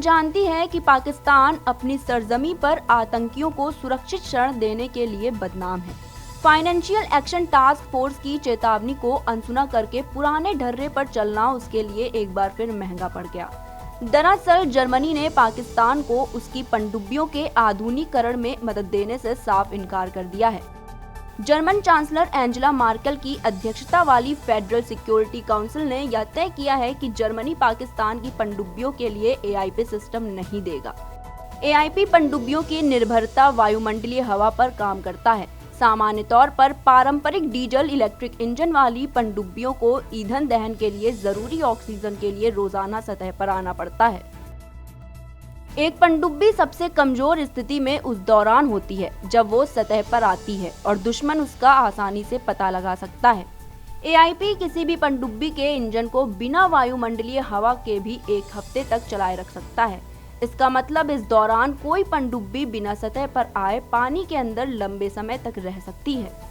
जानती है कि पाकिस्तान अपनी सरजमी पर आतंकियों को सुरक्षित शरण देने के लिए बदनाम है। फाइनेंशियल एक्शन टास्क फोर्स की चेतावनी को अनसुना करके पुराने ढर्रे पर चलना उसके लिए एक बार फिर महंगा पड़ गया। दरअसल जर्मनी ने पाकिस्तान को उसकी पनडुब्बियों के आधुनिकीकरण में मदद देने से साफ इनकार कर दिया है। जर्मन चांसलर एंजेला मार्केल की अध्यक्षता वाली फेडरल सिक्योरिटी काउंसिल ने यह तय किया है कि जर्मनी पाकिस्तान की पनडुब्बियों के लिए AIP सिस्टम नहीं देगा। AIP पनडुब्बियों की निर्भरता वायुमंडलीय हवा पर काम करता है। सामान्य तौर पर पारंपरिक डीजल इलेक्ट्रिक इंजन वाली पनडुब्बियों को ईंधन दहन के लिए जरूरी ऑक्सीजन के लिए रोजाना सतह पर आना पड़ता है। एक पनडुब्बी सबसे कमजोर स्थिति में उस दौरान होती है जब वो सतह पर आती है और दुश्मन उसका आसानी से पता लगा सकता है। AIP किसी भी पनडुब्बी के इंजन को बिना वायुमंडलीय हवा के भी एक हफ्ते तक चलाए रख सकता है। इसका मतलब इस दौरान कोई पनडुब्बी बिना सतह पर आए पानी के अंदर लंबे समय तक रह सकती है।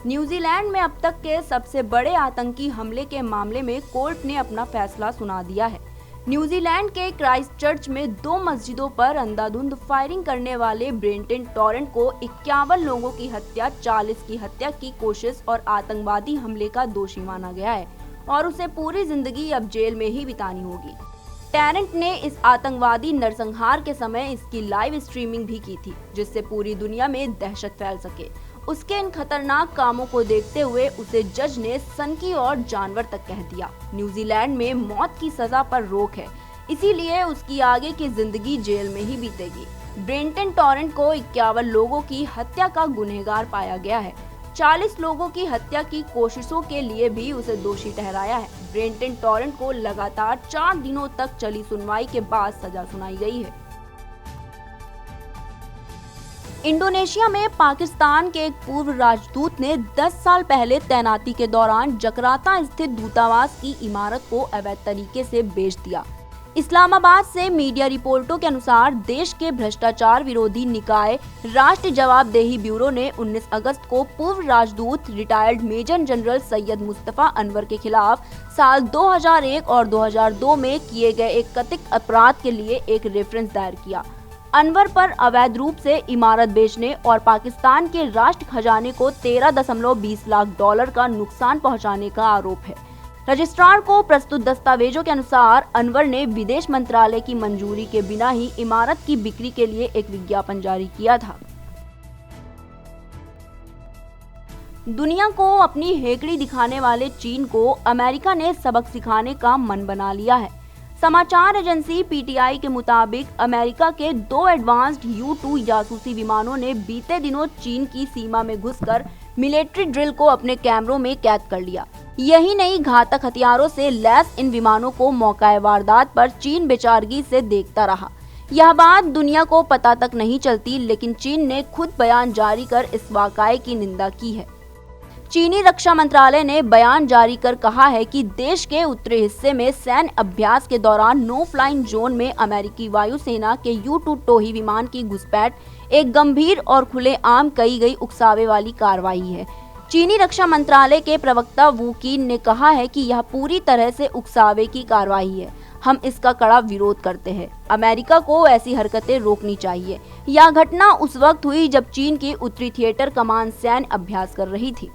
न्यूजीलैंड में अब तक के सबसे बड़े आतंकी हमले के मामले में कोर्ट ने अपना फैसला सुना दिया है। न्यूजीलैंड के क्राइस्टचर्च में 2 मस्जिदों पर अंधाधुंध फायरिंग करने वाले ब्रेंटन टॉरेंट को 51 लोगों की हत्या, 40 की हत्या की कोशिश और आतंकवादी हमले का दोषी माना गया है और उसे पूरी जिंदगी अब जेल में ही बितानी होगी। टॉरेंट ने इस आतंकवादी नरसंहार के समय इसकी लाइव स्ट्रीमिंग भी की थी, जिससे पूरी दुनिया में दहशत फैल सके। उसके इन खतरनाक कामों को देखते हुए उसे जज ने सनकी और जानवर तक कह दिया। न्यूजीलैंड में मौत की सजा पर रोक है, इसीलिए उसकी आगे की जिंदगी जेल में ही बीतेगी। ब्रेंटन टॉरेंट को 51 लोगों की हत्या का गुनहगार पाया गया है। 40 लोगों की हत्या की कोशिशों के लिए भी उसे दोषी ठहराया है। ब्रेंटन टॉरेंट को लगातार 4 दिनों तक चली सुनवाई के बाद सजा सुनाई गई है। इंडोनेशिया में पाकिस्तान के एक पूर्व राजदूत ने 10 साल पहले तैनाती के दौरान जकार्ता स्थित दूतावास की इमारत को अवैध तरीके से बेच दिया। इस्लामाबाद से मीडिया रिपोर्टों के अनुसार देश के भ्रष्टाचार विरोधी निकाय राष्ट्रीय जवाबदेही ब्यूरो ने 19 अगस्त को पूर्व राजदूत retired major general Syed Mustafa Anwar के खिलाफ साल 2001 और 2002 में किए गए एक कथित अपराध के लिए एक रेफरेंस दायर किया। अनवर पर अवैध रूप से इमारत बेचने और पाकिस्तान के राष्ट्र खजाने को 13.20 लाख डॉलर का नुकसान पहुंचाने का आरोप है। रजिस्ट्रार को प्रस्तुत दस्तावेजों के अनुसार अनवर ने विदेश मंत्रालय की मंजूरी के बिना ही इमारत की बिक्री के लिए एक विज्ञापन जारी किया था। दुनिया को अपनी हेकड़ी दिखाने वाले चीन को अमेरिका ने सबक सिखाने का मन बना लिया है। समाचार एजेंसी PTI के मुताबिक अमेरिका के 2 एडवांस्ड U-2 जासूसी विमानों ने बीते दिनों चीन की सीमा में घुसकर मिलिट्री ड्रिल को अपने कैमरों में कैद कर लिया। यही नहीं, घातक हथियारों से लैस इन विमानों को मौकाए वारदात पर चीन बेचारगी से देखता रहा। यह बात दुनिया को पता तक नहीं चलती, लेकिन चीन ने खुद बयान जारी कर इस वाकये की निंदा की है। चीनी रक्षा मंत्रालय ने बयान जारी कर कहा है कि देश के उत्तरी हिस्से में सैन्य अभ्यास के दौरान नो फ्लाइंग जोन में अमेरिकी वायुसेना के U-2 टोही विमान की घुसपैठ एक गंभीर और खुलेआम कई गई उकसावे वाली कार्रवाई है। चीनी रक्षा मंत्रालय के प्रवक्ता वू कीन ने कहा है कि यह पूरी तरह से उकसावे की कार्रवाई है। हम इसका कड़ा विरोध करते हैं। अमेरिका को ऐसी हरकतें रोकनी चाहिए। यह घटना उस वक्त हुई जब चीन की उत्तरी थिएटर कमान सैन्य अभ्यास कर रही थी।